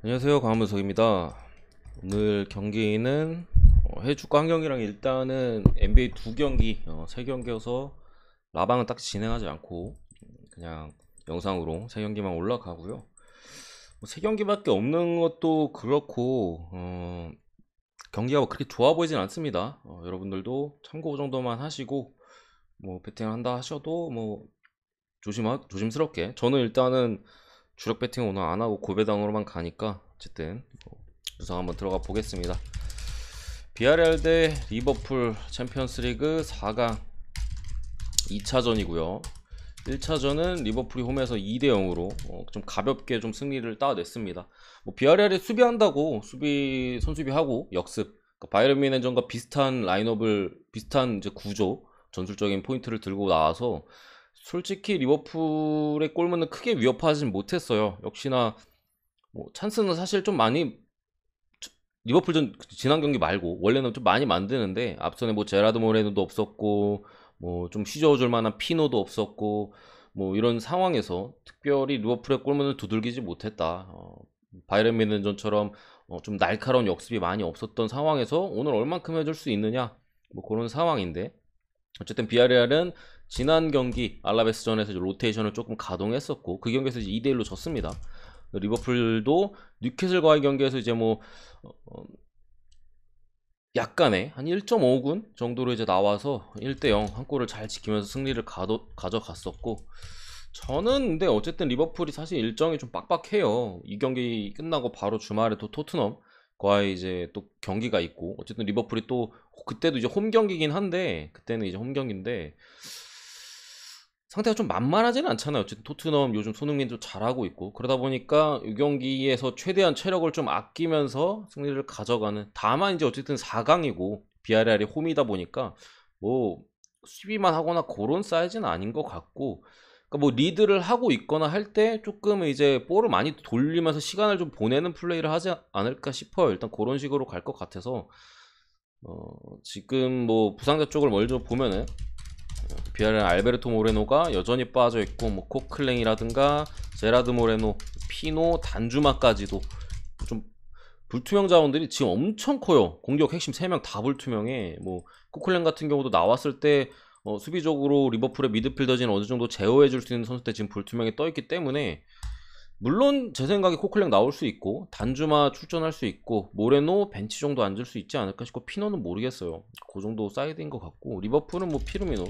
안녕하세요, 강한문석입니다. 오늘 경기는 해주고 한 경기랑 일단은 NBA 두 경기, 세 경기여서 라방은 딱 진행하지 않고 그냥 영상으로 세 경기만 올라가고요. 세 경기밖에 없는 것도 그렇고 경기가 그렇게 좋아 보이진 않습니다. 여러분들도 참고 정도만 하시고 뭐 배팅을 한다 하셔도 뭐 조심스럽게. 저는 일단은 주력 배팅 오늘 안 하고 고배당으로만 가니까 어쨌든 우선 한번 들어가 보겠습니다. 비아레알 대 리버풀 챔피언스리그 4강 2차전이고요. 1차전은 리버풀이 홈에서 2대 0으로 좀 가볍게 좀 승리를 따냈습니다. 뭐 비아레알이 수비한다고 선수비하고 역습, 그러니까 바이에른 뮌헨전과 비슷한 라인업을 비슷한 이제 구조, 전술적인 포인트를 들고 나와서 솔직히 리버풀의 골문은 크게 위협하진 못했어요. 역시나 뭐 찬스는 사실 좀 많이 리버풀전 지난 경기 말고 원래는 좀 많이 만드는데 앞선에 뭐 제라드 모레노도 없었고 뭐 좀 휘저어줄 만한 피노도 없었고 뭐 이런 상황에서 특별히 리버풀의 골문을 두들기지 못했다. 바이에른 뮌헨전처럼 좀 날카로운 역습이 많이 없었던 상황에서 오늘 얼만큼 해줄 수 있느냐 뭐 그런 상황인데, 어쨌든 비아레알은 지난 경기 알라베스전에서 로테이션을 조금 가동했었고 그 경기에서 2대1로 졌습니다. 리버풀도 뉴캐슬과의 경기에서 이제 뭐 약간의 한 1.5군 정도로 이제 나와서 1대0 한 골을 잘 지키면서 승리를 가져갔었고, 저는 근데 어쨌든 리버풀이 사실 일정이 좀 빡빡해요. 이 경기 끝나고 바로 주말에 또 토트넘과의 이제 또 경기가 있고, 어쨌든 리버풀이 또 그때도 이제 홈 경기긴 한데 그때는 이제 홈 경기인데 상태가 좀 만만하지는 않잖아요. 어쨌든 토트넘 요즘 손흥민도 잘하고 있고 그러다 보니까 이 경기에서 최대한 체력을 좀 아끼면서 승리를 가져가는, 다만 이제 어쨌든 4강이고 비아레알이 홈이다 보니까 뭐 수비만 하거나 그런 사이즈는 아닌 것 같고, 그러니까 뭐 리드를 하고 있거나 할 때 조금 이제 볼을 많이 돌리면서 시간을 좀 보내는 플레이를 하지 않을까 싶어요. 일단 그런 식으로 갈 것 같아서 지금 뭐 부상자 쪽을 먼저 보면은 비아레알 알베르토 모레노가 여전히 빠져있고 뭐 코클랭이라든가 제라드 모레노, 피노, 단주마까지도 좀 불투명 자원들이 지금 엄청 커요. 공격 핵심 3명 다 불투명해. 뭐 코클랭 같은 경우도 나왔을 때 수비적으로 리버풀의 미드필더진을 어느 정도 제어해줄 수 있는 선수들 지금 불투명에 떠있기 때문에, 물론 제 생각에 코클랭 나올 수 있고 단주마 출전할 수 있고 모레노 벤치 정도 앉을 수 있지 않을까 싶고, 피노는 모르겠어요. 그 정도 사이드인 것 같고, 리버풀은 뭐 피르미노,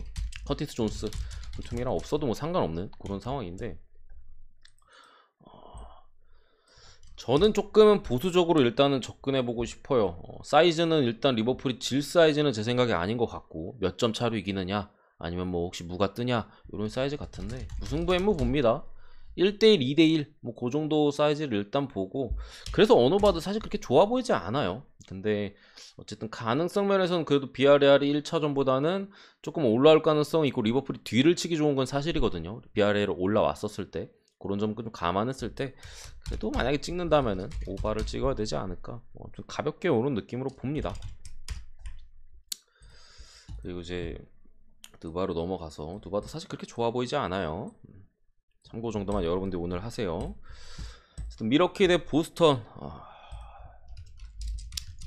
커티스 존스, 불투명이랑 없어도 뭐 상관없는 그런 상황인데, 저는 조금은 보수적으로 일단은 접근해보고 싶어요. 사이즈는 일단 리버풀이 질 사이즈는 제 생각에 아닌 것 같고, 몇 점 차로 이기느냐 아니면 뭐 혹시 무가 뜨냐 이런 사이즈 같은데 무승부에 봅니다. 1대1, 2대1 뭐 그 정도 사이즈를 일단 보고, 그래서 어느 봐도 사실 그렇게 좋아 보이지 않아요. 근데 어쨌든 가능성 면에서는 그래도 비아레알이 1차전보다는 조금 올라올 가능성이 있고 리버풀이 뒤를 치기 좋은 건 사실이거든요. 비아레알이 올라왔었을 때 그런 점 좀 감안했을 때 그래도 만약에 찍는다면은 오바를 찍어야 되지 않을까, 좀 가볍게 오는 느낌으로 봅니다. 그리고 이제 누바로 넘어가서, 누바도 사실 그렇게 좋아 보이지 않아요. 참고 정도만 여러분들 오늘 하세요. 미러키 대 보스턴,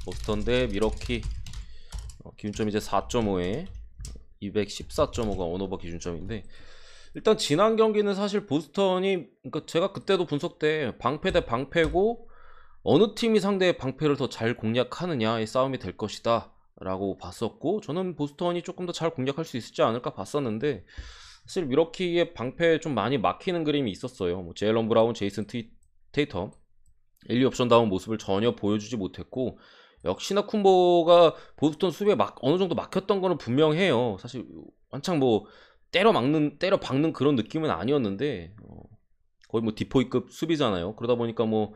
보스턴 대 미러키, 기준점 이제 4.5에 214.5가 원오버 기준점인데, 일단 지난 경기는 사실 보스턴이, 그러니까 제가 그때도 분석 때 방패 대 방패고 어느 팀이 상대의 방패를 더 잘 공략하느냐의 싸움이 될 것이다 라고 봤었고, 저는 보스턴이 조금 더 잘 공략할 수 있지 않을까 봤었는데, 사실 미러키의 방패에 좀 많이 막히는 그림이 있었어요. 뭐 제일런 브라운, 제이슨 테이텀 엘리 옵션다운 모습을 전혀 보여주지 못했고, 역시나 쿤보가 보스턴 수비에 어느 정도 막혔던 거는 분명해요. 사실 한창 뭐 때려 박는 그런 느낌은 아니었는데, 거의 뭐 디포이급 수비잖아요. 그러다 보니까 뭐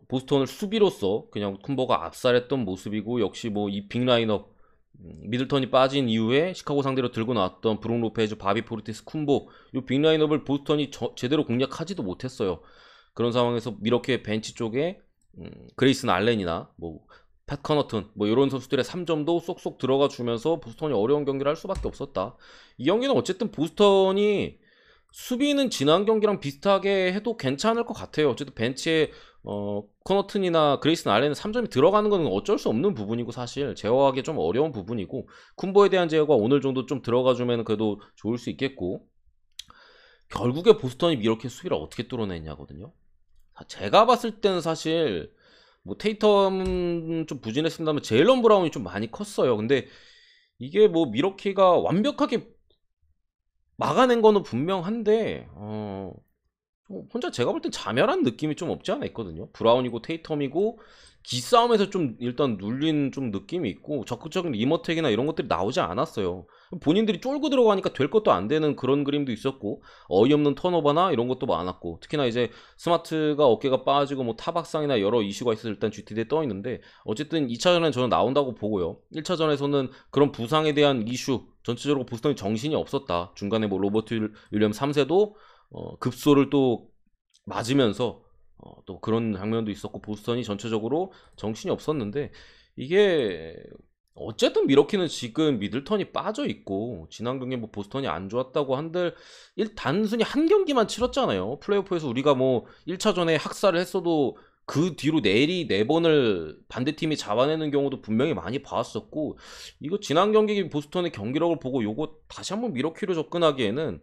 보스턴을 수비로서 그냥 쿤버가 압살했던 모습이고, 역시 뭐 이 빅라인업, 미들턴이 빠진 이후에 시카고 상대로 들고 나왔던 브룩 로페즈, 바비 포르티스, 쿤보, 이 빅라인업을 보스턴이 제대로 공략하지도 못했어요. 그런 상황에서 이렇게 벤치 쪽에 그레이슨 알렌이나 뭐 pat 커너튼 뭐 이런 선수들의 3점도 쏙쏙 들어가 주면서 보스턴이 어려운 경기를 할 수밖에 없었다. 이 경기는 어쨌든 보스턴이 수비는 지난 경기랑 비슷하게 해도 괜찮을 것 같아요. 어쨌든 벤치에 커너튼이나 그레이슨 알렌은 3점이 들어가는 건 어쩔 수 없는 부분이고 사실 제어하기 좀 어려운 부분이고 쿤보에 대한 제어가 오늘 정도 좀 들어가주면 그래도 좋을 수 있겠고 결국에 보스턴이 이렇게 수비를 어떻게 뚫어냈냐거든요. 제가 봤을 때는 사실 뭐 테이텀 좀 부진했습니다만 제일런 브라운이 좀 많이 컸어요. 근데 이게 뭐 미러키가 완벽하게 막아낸 거는 분명한데 혼자 제가 볼 땐 자멸한 느낌이 좀 없지 않아 있거든요. 브라운이고 테이텀이고 기싸움에서 좀 일단 눌린 좀 느낌이 있고 적극적인 리머텍이나 이런 것들이 나오지 않았어요. 본인들이 쫄고 들어가니까 될 것도 안 되는 그런 그림도 있었고 어이없는 턴오버나 이런 것도 많았고 특히나 이제 스마트가 어깨가 빠지고 뭐 타박상이나 여러 이슈가 있어서 일단 GTD에 떠 있는데 어쨌든 2차전엔 저는 나온다고 보고요. 1차전에서는 그런 부상에 대한 이슈 전체적으로 보스턴이 정신이 없었다. 중간에 뭐 로버트 윌리엄 3세도 급소를 또 맞으면서 또 그런 장면도 있었고 보스턴이 전체적으로 정신이 없었는데 이게 어쨌든 미러키는 지금 미들턴이 빠져 있고 지난 경기에 뭐 보스턴이 안 좋았다고 한들 단순히 한 경기만 치렀잖아요. 플레이오프에서 우리가 뭐 1차전에 학살을 했어도 그 뒤로 네 번을 반대팀이 잡아내는 경우도 분명히 많이 봐왔었고 이거 지난 경기 보스턴의 경기력을 보고 요거 다시 한번 미러키로 접근하기에는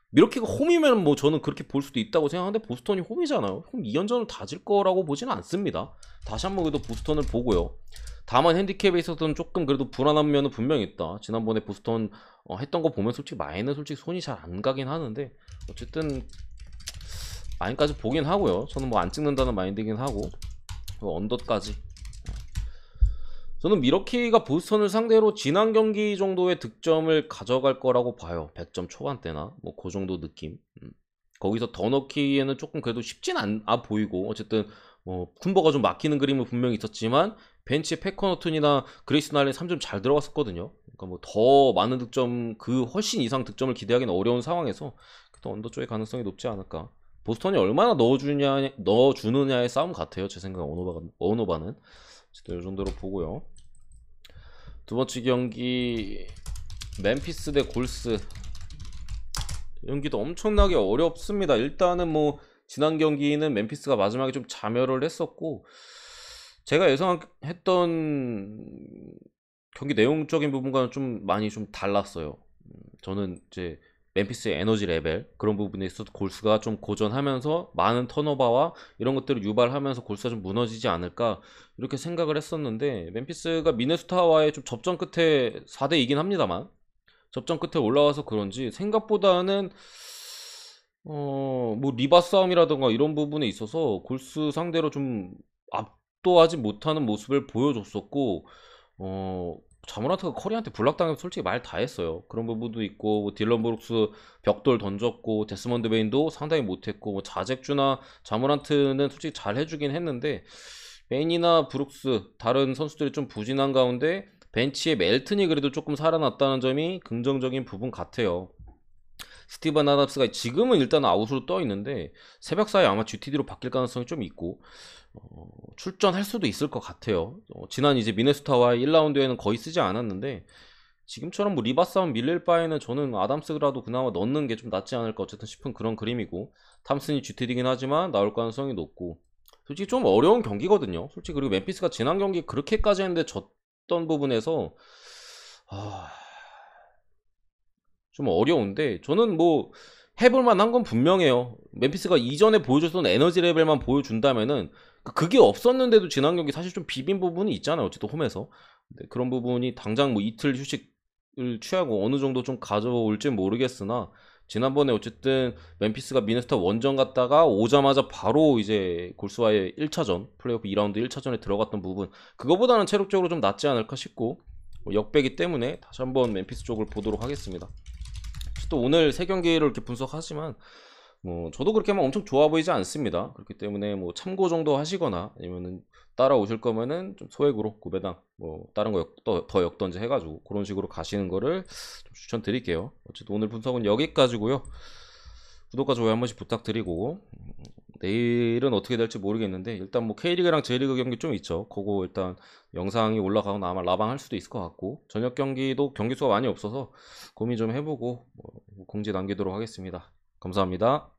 미러키가 홈이면 뭐 저는 그렇게 볼 수도 있다고 생각하는데 보스턴이 홈이잖아요. 홈 2연전을 다질 거라고 보지는 않습니다. 다시 한번 그래도 보스턴을 보고요. 다만 핸디캡에 있어서는 조금 그래도 불안한 면은 분명히 있다. 지난번에 보스턴 했던 거 보면 솔직히 마인은 솔직히 손이 잘 안 가긴 하는데 어쨌든 마인까지 보긴 하고요. 저는 뭐 안 찍는다는 마인드긴 하고 언더까지 저는 미러키가 보스턴을 상대로 지난 경기 정도의 득점을 가져갈 거라고 봐요. 100점 초반대나 뭐 그 정도 느낌. 거기서 더 넣기에는 조금 그래도 쉽진 않아 보이고 어쨌든 뭐 쿤버가 좀 막히는 그림은 분명히 있었지만 벤치에 패커너튼이나 그레이스 날린 3점 잘 들어갔었거든요. 그러니까 뭐 더 많은 득점 그 훨씬 이상 득점을 기대하기는 어려운 상황에서 그래도 언더 쪽의 가능성이 높지 않을까. 보스턴이 얼마나 넣어주느냐의 싸움 같아요. 제 생각에 어노바는 이 정도로 보고요. 두 번째 경기 멤피스 대 골스. 경기도 엄청나게 어렵습니다. 일단은 뭐 지난 경기는 멤피스가 마지막에 좀 자멸을 했었고 제가 예상했던 경기 내용적인 부분과는 좀 많이 좀 달랐어요. 저는 이제 멤피스의 에너지 레벨 그런 부분에 있어서 골스가 좀 고전하면서 많은 턴오버와 이런 것들을 유발하면서 골스가 좀 무너지지 않을까 이렇게 생각을 했었는데 멤피스가 미네소타와의 좀 접전 끝에 4대 2긴 합니다만 접전 끝에 올라와서 그런지 생각보다는 뭐 리바 싸움이라던가 이런 부분에 있어서 골스 상대로 좀 압도하지 못하는 모습을 보여줬었고 자모란트가 커리한테 블락당해서 솔직히 말 다 했어요. 그런 부분도 있고 뭐 딜런 브룩스 벽돌 던졌고 데스먼드 베인도 상당히 못했고 뭐 자잭주나 자모란트는 솔직히 잘 해주긴 했는데 베인이나 브룩스 다른 선수들이 좀 부진한 가운데 벤치에 멜튼이 그래도 조금 살아났다는 점이 긍정적인 부분 같아요. 스티븐 아담스가 지금은 일단 아웃으로 떠 있는데 새벽 사이 아마 GTD로 바뀔 가능성이 좀 있고 출전할 수도 있을 것 같아요. 지난 이제 미네소타와의 1라운드에는 거의 쓰지 않았는데 지금처럼 뭐 리바 싸움 밀릴 바에는 저는 아담스라도 그나마 넣는 게 좀 낫지 않을까 어쨌든 싶은 그런 그림이고 탐슨이 GTD긴 하지만 나올 가능성이 높고 솔직히 좀 어려운 경기거든요. 솔직히 그리고 멤피스가 지난 경기 그렇게까지 했는데 졌던 부분에서 좀 어려운데 저는 뭐 해볼만 한 건 분명해요. 멤피스가 이전에 보여줬던 에너지 레벨만 보여준다면은 그게 없었는데도 지난 경기 사실 좀 비빈 부분이 있잖아요. 어쨌든 홈에서 근데 그런 부분이 당장 뭐 이틀 휴식을 취하고 어느 정도 좀 가져올지 모르겠으나 지난번에 어쨌든 멤피스가 미네소타 원정 갔다가 오자마자 바로 이제 골스와의 1차전 플레이오프 2라운드 1차전에 들어갔던 부분 그거보다는 체력적으로 좀 낫지 않을까 싶고 역배기 때문에 다시 한번 멤피스 쪽을 보도록 하겠습니다. 또 오늘 세 경기를 이렇게 분석하지만 뭐 저도 그렇게 하면 엄청 좋아 보이지 않습니다. 그렇기 때문에 뭐 참고 정도 하시거나 아니면은 따라오실 거면은 좀 소액으로 구배당 뭐 다른 거 더 역던지 해가지고 그런 식으로 가시는 거를 좀 추천드릴게요. 어쨌든 오늘 분석은 여기까지고요. 구독과 좋아요 한 번씩 부탁드리고 내일은 어떻게 될지 모르겠는데 일단 뭐 K리그랑 J리그 경기 좀 있죠. 그거 일단 영상이 올라가고 아마 라방 할 수도 있을 것 같고 저녁 경기도 경기 수가 많이 없어서 고민 좀 해보고 뭐 공지 남기도록 하겠습니다. 감사합니다.